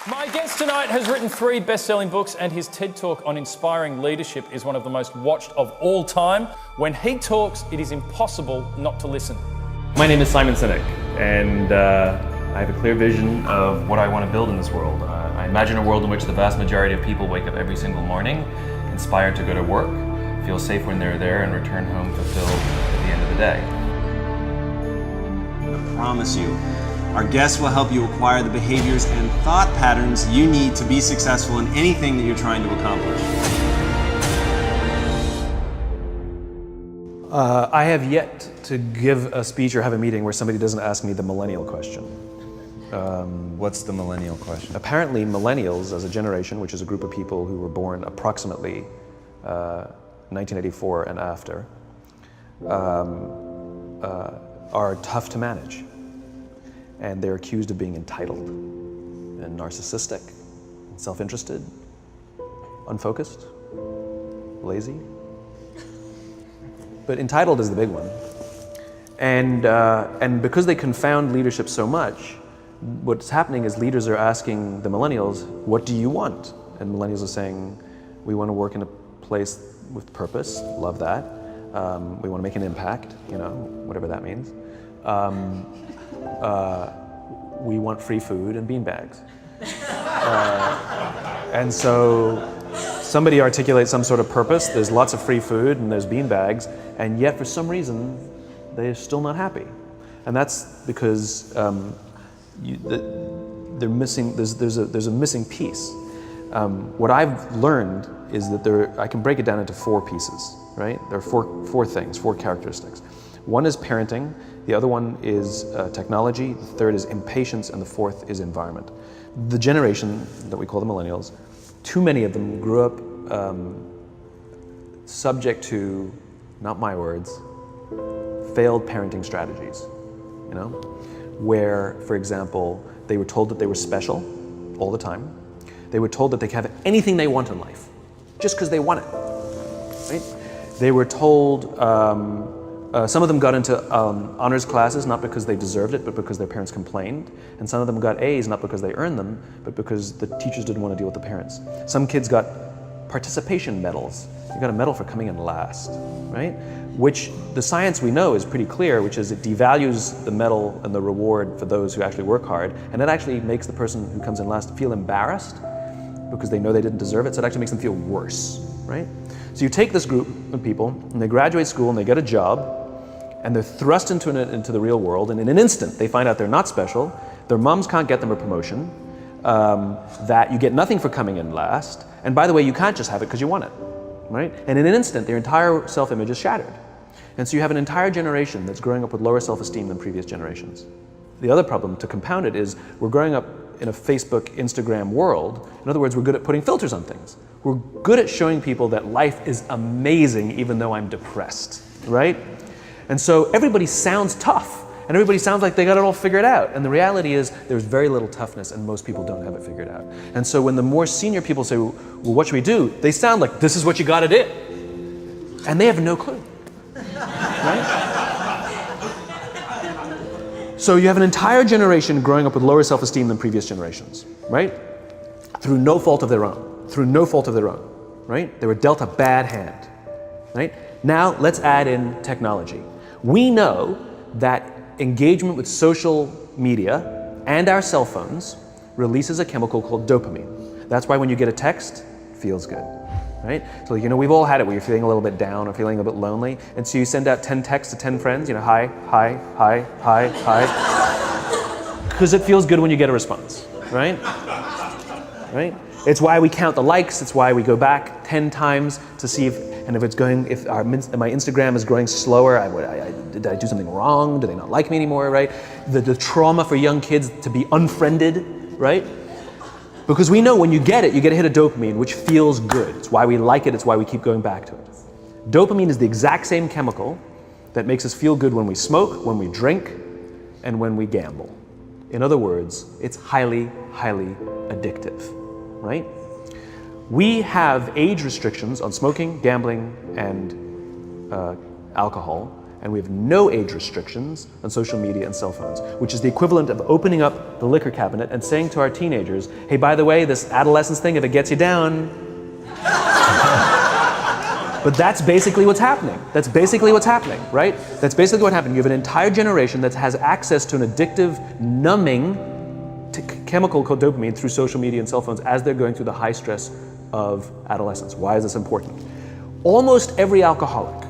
My guest tonight has written 3 best-selling books, and his TED Talk on inspiring leadership is one of the most watched of all time. When he talks, it is impossible not to listen. My name is Simon Sinek, and I have a clear vision of what I want to build in this world. I imagine a world in which the vast majority of people wake up every single morning inspired to go to work, feel safe when they're there, and return home fulfilled at the end of the day. I promise you, our guests will help you acquire the behaviors and thought patterns you need to be successful in anything that you're trying to accomplish. I have yet to give a speech or have a meeting where somebody doesn't ask me the millennial question. What's the millennial question? Apparently millennials as a generation, which is a group of people who were born approximately 1984 and after, are tough to manage. And they're accused of being entitled and narcissistic, self-interested, unfocused, lazy. But entitled is the big one. And because they confound leadership so much, what's happening is leaders are asking the millennials, what do you want? And millennials are saying, we want to work in a place with purpose, love that. We want to make an impact, whatever that means. We want free food and beanbags. And so somebody articulates some sort of purpose, there's lots of free food and there's beanbags, and yet for some reason they're still not happy. And that's because they're missing, there's a missing piece. What I've learned is that I can break it down into 4 pieces, right? There are four things, 4 characteristics. One is parenting, the other one is technology, the third is impatience, and the 4th is environment. The generation that we call the millennials, too many of them grew up subject to, not my words, failed parenting strategies, where, for example, they were told that they were special all the time. They were told that they could have anything they want in life, just because they want it, right? They were told, some of them got into honors classes, not because they deserved it, but because their parents complained. And some of them got A's, not because they earned them, but because the teachers didn't want to deal with the parents. Some kids got participation medals. You got a medal for coming in last, right? Which the science we know is pretty clear, which is it devalues the medal and the reward for those who actually work hard. And it actually makes the person who comes in last feel embarrassed because they know they didn't deserve it. So it actually makes them feel worse, right? So you take this group of people and they graduate school and they get a job, and they're thrust into the real world, and in an instant they find out they're not special, their moms can't get them a promotion, that you get nothing for coming in last, and by the way, you can't just have it because you want it, right? And in an instant, their entire self-image is shattered. And so you have an entire generation that's growing up with lower self-esteem than previous generations. The other problem, to compound it, is we're growing up in a Facebook, Instagram world. In other words, we're good at putting filters on things. We're good at showing people that life is amazing even though I'm depressed, right? And so everybody sounds tough, and everybody sounds like they got it all figured out. And the reality is there's very little toughness, and most people don't have it figured out. And so when the more senior people say, well, what should we do? They sound like, this is what you gotta do. And they have no clue, right? So you have an entire generation growing up with lower self-esteem than previous generations, right? Through no fault of their own, right? They were dealt a bad hand, right? Now let's add in technology. We know that engagement with social media and our cell phones releases a chemical called dopamine. That's why when you get a text, it feels good, right? So we've all had it where you're feeling a little bit down or feeling a bit lonely, and so you send out 10 texts to 10 friends, hi, hi, hi, hi, hi, because it feels good when you get a response, right? Right? It's why we count the likes, it's why we go back 10 times to see if my Instagram is growing slower, did I do something wrong? Do they not like me anymore, right? The trauma for young kids to be unfriended, right? Because we know when you get a hit of dopamine, which feels good. It's why we like it, it's why we keep going back to it. Dopamine is the exact same chemical that makes us feel good when we smoke, when we drink, and when we gamble. In other words, it's highly, highly addictive, right? We have age restrictions on smoking, gambling, and alcohol, and we have no age restrictions on social media and cell phones, which is the equivalent of opening up the liquor cabinet and saying to our teenagers, hey, by the way, this adolescence thing, if it gets you down. But that's basically what's happening. That's basically what's happening, right? That's basically what happened. You have an entire generation that has access to an addictive, numbing chemical called dopamine through social media and cell phones as they're going through the high stress of adolescence. Why is this important? Almost every alcoholic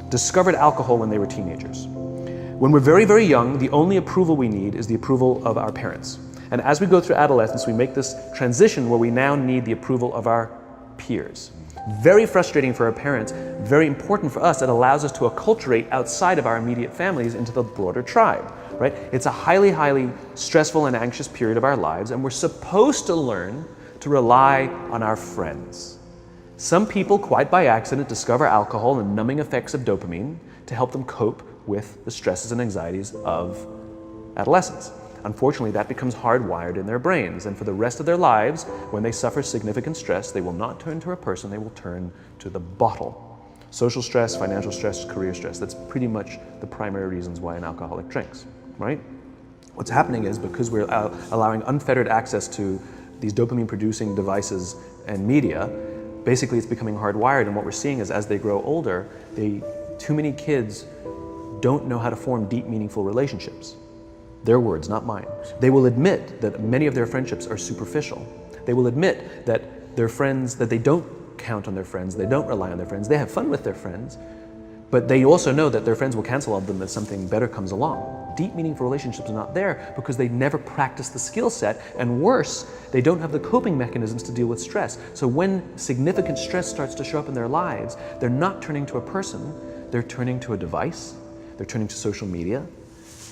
discovered alcohol when they were teenagers. When we're very, very young, the only approval we need is the approval of our parents. And as we go through adolescence, we make this transition where we now need the approval of our peers. Very frustrating for our parents, very important for us. It allows us to acculturate outside of our immediate families into the broader tribe, right? It's a highly, highly stressful and anxious period of our lives, and we're supposed to learn to rely on our friends. Some people, quite by accident, discover alcohol and numbing effects of dopamine to help them cope with the stresses and anxieties of adolescence. Unfortunately, that becomes hardwired in their brains, and for the rest of their lives, when they suffer significant stress, they will not turn to a person, they will turn to the bottle. Social stress, financial stress, career stress, that's pretty much the primary reasons why an alcoholic drinks, right? What's happening is because we're allowing unfettered access to these dopamine-producing devices and media, basically it's becoming hardwired, and what we're seeing is as they grow older, too many kids don't know how to form deep, meaningful relationships. Their words, not mine. They will admit that many of their friendships are superficial. They will admit that their friends, that they don't count on their friends, they don't rely on their friends, they have fun with their friends, but they also know that their friends will cancel on them if something better comes along. Deep, meaningful relationships are not there because they never practice the skill set, and worse, they don't have the coping mechanisms to deal with stress. So when significant stress starts to show up in their lives, they're not turning to a person, they're turning to a device, they're turning to social media,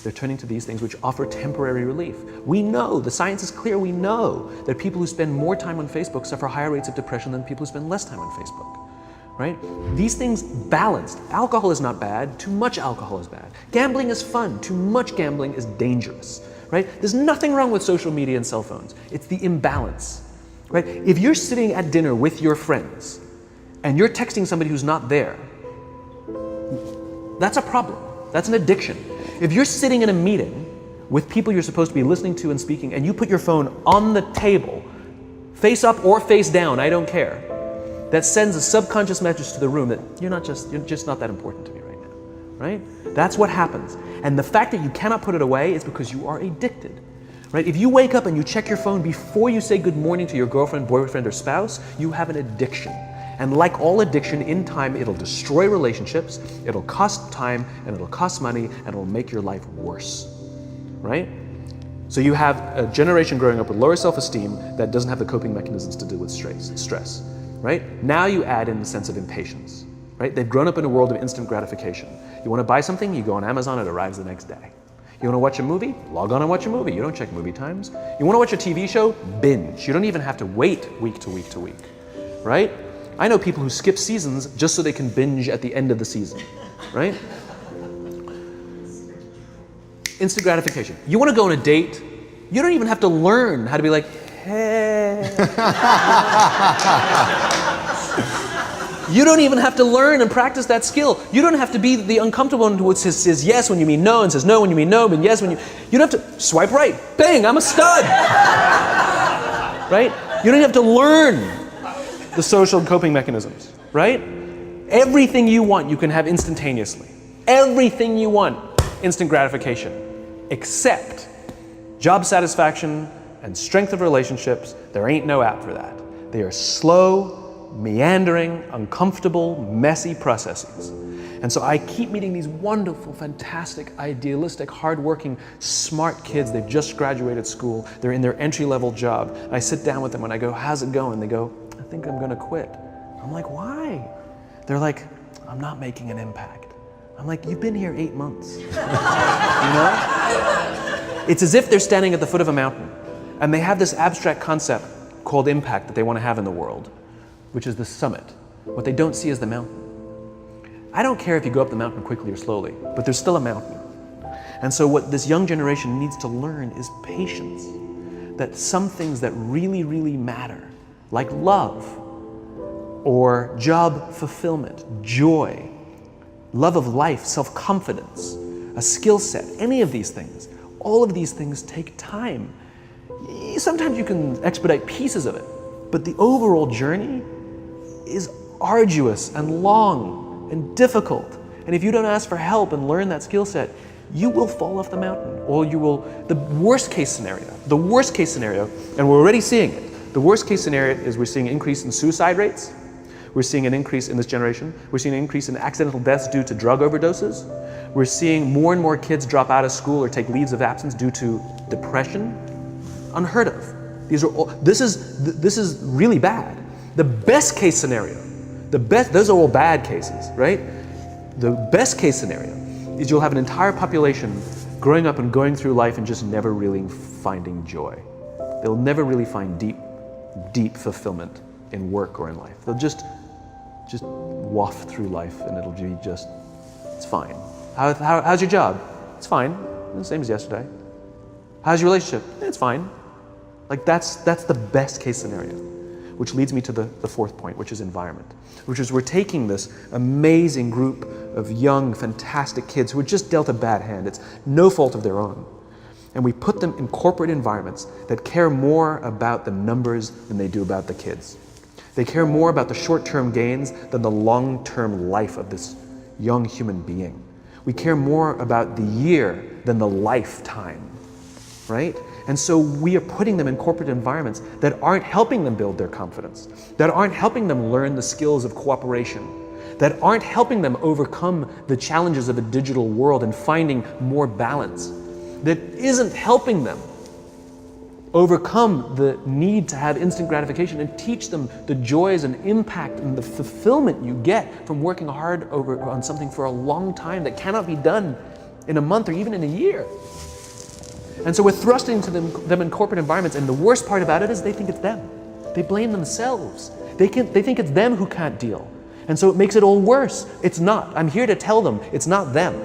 they're turning to these things which offer temporary relief. We know, the science is clear, we know that people who spend more time on Facebook suffer higher rates of depression than people who spend less time on Facebook, right? These things balanced. Alcohol is not bad, too much alcohol is bad. Gambling is fun, too much gambling is dangerous, right? There's nothing wrong with social media and cell phones. It's the imbalance, right? If you're sitting at dinner with your friends and you're texting somebody who's not there, that's a problem. That's an addiction. If you're sitting in a meeting with people you're supposed to be listening to and speaking, and you put your phone on the table, face up or face down, I don't care, that sends a subconscious message to the room that you're just not that important to me right now, right? That's what happens. And the fact that you cannot put it away is because you are addicted, right? If you wake up and you check your phone before you say good morning to your girlfriend, boyfriend, or spouse, you have an addiction. And like all addiction, in time, it'll destroy relationships, it'll cost time, and it'll cost money, and it'll make your life worse, right? So you have a generation growing up with lower self-esteem that doesn't have the coping mechanisms to deal with stress, right? Now you add in the sense of impatience, right? They've grown up in a world of instant gratification. You want to buy something, you go on Amazon, it arrives the next day. You want to watch a movie? Log on and watch a movie. You don't check movie times. You want to watch a TV show? Binge. You don't even have to wait week to week to week, right? I know people who skip seasons just so they can binge at the end of the season, right? Instant gratification. You want to go on a date, you don't even have to learn how to be like, hey. You don't even have to learn and practice that skill. You don't have to be the uncomfortable one who says yes when you mean no, and says no when you mean no, and yes when you don't have to swipe right. Bang, I'm a stud. Right? You don't have to learn the social coping mechanisms, right? Everything you want, you can have instantaneously. Everything you want, instant gratification, except job satisfaction and strength of relationships. There ain't no app for that. They are slow, meandering, uncomfortable, messy processes. And so I keep meeting these wonderful, fantastic, idealistic, hardworking, smart kids. They've just graduated school. They're in their entry-level job. And I sit down with them and I go, how's it going? They go, I think I'm gonna quit. I'm like, why? They're like, I'm not making an impact. I'm like, you've been here 8 months. You know? It's as if they're standing at the foot of a mountain and they have this abstract concept called impact that they want to have in the world, which is the summit. What they don't see is the mountain. I don't care if you go up the mountain quickly or slowly, but there's still a mountain. And so what this young generation needs to learn is patience. That some things that really, really matter, like love, or job fulfillment, joy, love of life, self-confidence, a skill set, any of these things. All of these things take time. Sometimes you can expedite pieces of it, but the overall journey is arduous and long and difficult. And if you don't ask for help and learn that skill set, you will fall off the mountain, or you will, the worst case scenario, and we're already seeing it. The worst case scenario is we're seeing an increase in suicide rates. We're seeing an increase in this generation. We're seeing an increase in accidental deaths due to drug overdoses. We're seeing more and more kids drop out of school or take leaves of absence due to depression. Unheard of. This is really bad. The best case scenario, those are all bad cases, right? The best case scenario is you'll have an entire population growing up and going through life and just never really finding joy. They'll never really find deep fulfillment in work or in life. They'll just waft through life and it'll be just, it's fine. How's your job? It's fine, the same as yesterday. How's your relationship? It's fine. Like that's the best case scenario, which leads me to the fourth point, which is environment, which is we're taking this amazing group of young, fantastic kids who were just dealt a bad hand. It's no fault of their own. And we put them in corporate environments that care more about the numbers than they do about the kids. They care more about the short-term gains than the long-term life of this young human being. We care more about the year than the lifetime, right? And so we are putting them in corporate environments that aren't helping them build their confidence, that aren't helping them learn the skills of cooperation, that aren't helping them overcome the challenges of a digital world and finding more balance, that isn't helping them overcome the need to have instant gratification and teach them the joys and impact and the fulfillment you get from working hard on something for a long time that cannot be done in a month or even in a year. And so we're thrusting to them in corporate environments, and the worst part about it is they think it's them. They blame themselves. They think it's them who can't deal. And so it makes it all worse. It's not. I'm here to tell them it's not them.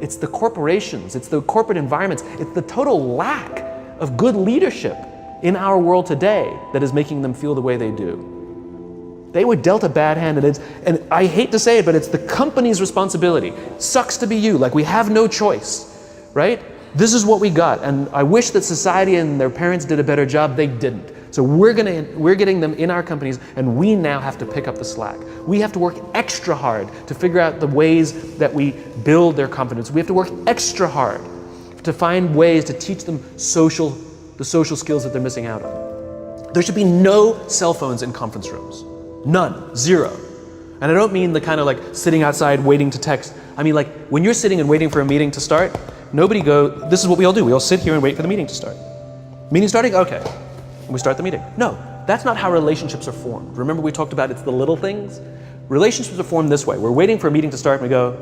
It's the corporations, it's the corporate environments, it's the total lack of good leadership in our world today that is making them feel the way they do. They were dealt a bad hand, and I hate to say it, but it's the company's responsibility. Sucks to be you, like we have no choice, right? This is what we got, and I wish that society and their parents did a better job. They didn't. So we're getting them in our companies, and we now have to pick up the slack. We have to work extra hard to figure out the ways that we build their confidence. We have to work extra hard to find ways to teach them the social skills that they're missing out on. There should be no cell phones in conference rooms. None. Zero. And I don't mean the kind of like sitting outside waiting to text. I mean like when you're sitting and waiting for a meeting to start, this is what we all do. We all sit here and wait for the meeting to start. Meeting starting? Okay. And we start the meeting. No, that's not how relationships are formed. Remember we talked about it's the little things? Relationships are formed this way. We're waiting for a meeting to start and we go,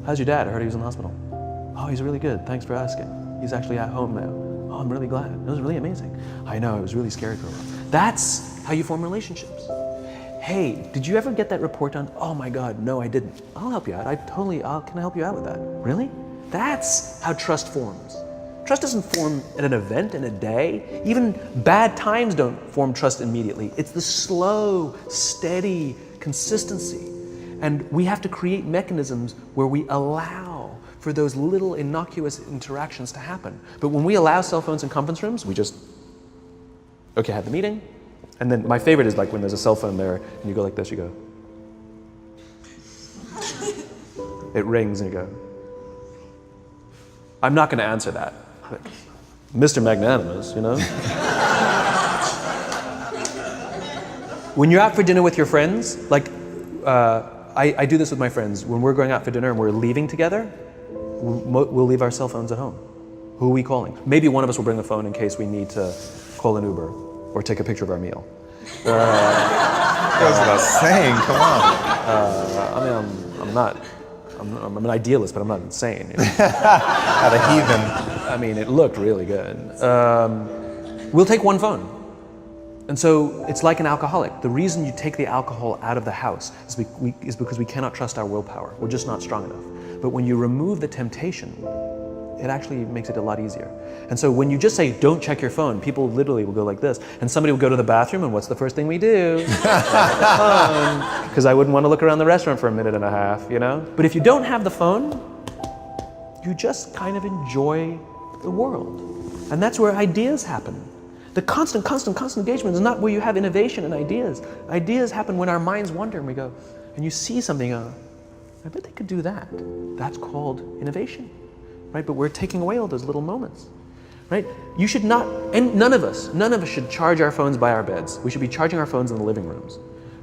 how's your dad? I heard he was in the hospital. Oh, he's really good. Thanks for asking. He's actually at home now. Oh, I'm really glad. It was really amazing. I know, it was really scary for a while. That's how you form relationships. Hey, did you ever get that report done? Oh my God, no, I didn't. I'll help you out. Can I help you out with that? Really? That's how trust forms. Trust doesn't form at an event in a day. Even bad times don't form trust immediately. It's the slow, steady consistency. And we have to create mechanisms where we allow for those little innocuous interactions to happen. But when we allow cell phones in conference rooms, we just, okay, have the meeting. And then my favorite is like when there's a cell phone there and you go like this, you go. It rings and you go. I'm not going to answer that. But Mr. Magnanimous, you know? When you're out for dinner with your friends, like I do this with my friends. When we're going out for dinner and we're leaving together, we'll leave our cell phones at home. Who are we calling? Maybe one of us will bring a phone in case we need to call an Uber or take a picture of our meal. Goes without saying, come on. I'm an idealist, but I'm not insane. You know? At a heathen. I mean, it looked really good. We'll take one phone. And so it's like an alcoholic. The reason you take the alcohol out of the house is because we cannot trust our willpower. We're just not strong enough. But when you remove the temptation, it actually makes it a lot easier. And so when you just say, don't check your phone, people literally will go like this. And somebody will go to the bathroom, and what's the first thing we do? Because I wouldn't want to look around the restaurant for a minute and a half, you know? But if you don't have the phone, you just kind of enjoy the world. And that's where ideas happen. The constant engagement is not where you have innovation and ideas. Ideas happen when our minds wander and we go, and you see something, I bet they could do that. That's called innovation, right? But we're taking away all those little moments, right? You should not, and none of us should charge our phones by our beds. We should be charging our phones in the living rooms,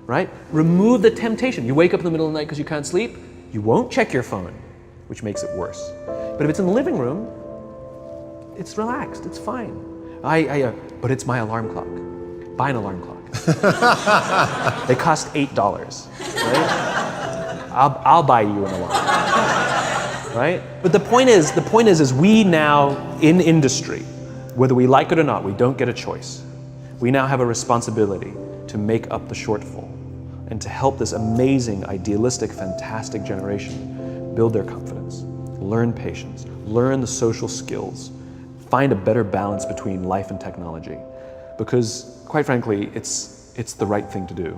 right? Remove the temptation. You wake up in the middle of the night because you can't sleep, you won't check your phone, which makes it worse. But if it's in the living room, it's relaxed, it's fine. But it's my alarm clock. Buy an alarm clock. They cost $8, right? I'll buy you an alarm, right? But the point is we now in industry, whether we like it or not, we don't get a choice. We now have a responsibility to make up the shortfall and to help this amazing, idealistic, fantastic generation build their confidence, learn patience, learn the social skills, find a better balance between life and technology, because quite frankly, it's the right thing to do.